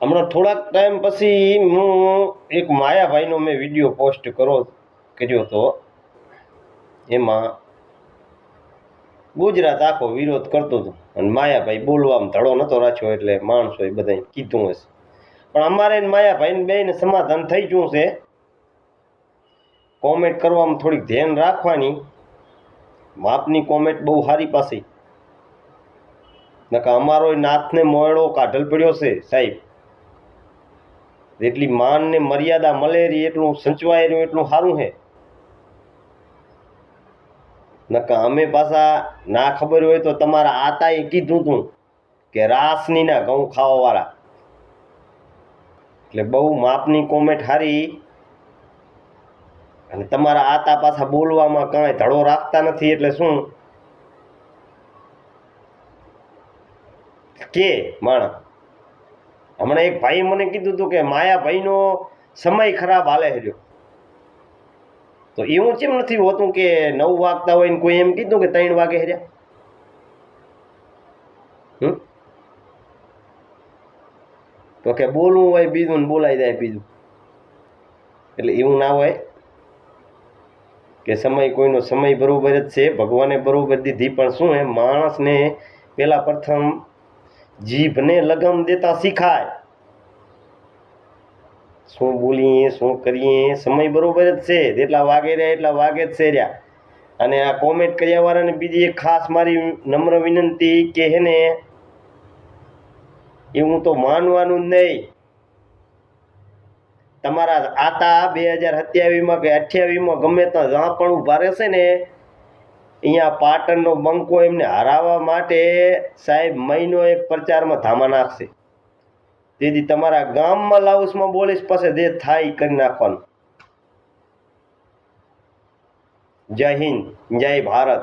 હમણાં થોડાક ટાઈમ પછી હું એક માયાભાઈનો મેં વિડીયો પોસ્ટ કર્યો હતો. એમાં ગુજરાત આખો વિરોધ કરતો હતો અને માયાભાઈ બોલવામાં ધડો નહોતો રાખ્યો, એટલે માણસોએ બધાએ કીધું હશે. પણ અમારે માયાભાઈને બેને સમાધાન થઈ ગયું છે. કોમેન્ટ કરવામાં થોડીક ધ્યાન રાખવાની, માપની કોમેન્ટ બહુ સારી પાસે. નકા અમારો નાથને મોયડો કાઢલ પડ્યો છે સાહેબ. જેટલી માન ને મર્યાદા મળે એટલું સંચવાય રહ્યું એટલું સારું છે. નકા અમે પાછા ના ખબર હોય તો તમારા આતાએ કીધું તું કે રાસની ના ઘઉં ખાવા વાળા. એટલે બહુ માપની કોમેન્ટ હારી. અને તમારા આતા પાછા બોલવામાં કાંઈ ધડો રાખતા નથી. એટલે શું કે માણસ હમણાં એક ભાઈ મને કીધું હતું કે માયાભાઈનો સમય ખરાબ હાલે છે. તો એવું કેમ નથી હોતું કે 9 વાગતા હોય ને કોઈ એમ કીધું કે 3 વાગે હર્યા? તો કે બોલવું હોય બીજું ને બોલાઈ જાય બીજું. એટલે એવું ના હોય કે સમય કોઈનો સમય બરોબર જ છે, ભગવાને બરોબર દીધી. પણ શું હે, માણસને પેલા પ્રથમ જીભને લગામ દેતા શીખાય. શું બોલીએ શું કરીએ સમય બરોબર જ છે, જેટલા વાગે રહ્યા એટલા વાગે જ છે રહ્યા. અને આ કોમેન્ટ કર્યા વાળાને બીજી એક ખાસ મારી નમ્ર વિનંતી કે હે ને, એવું તો માનવાનું જ નહીં. તમારા આતા 2027માં કે 28માં ગમે ત્યાં જ્યાં પણ ઉભા રહેશે ને, અહીંયા પાટણનો બંકો એમને હરાવવા માટે સાહેબ મહિનો એક પ્રચારમાં ધામા નાખશે. તેથી તમારા ગામમાં લાઉસમાં બોલીશ પાસે જે થાય કરી નાખવાનું. જય હિન્દ, જય ભારત.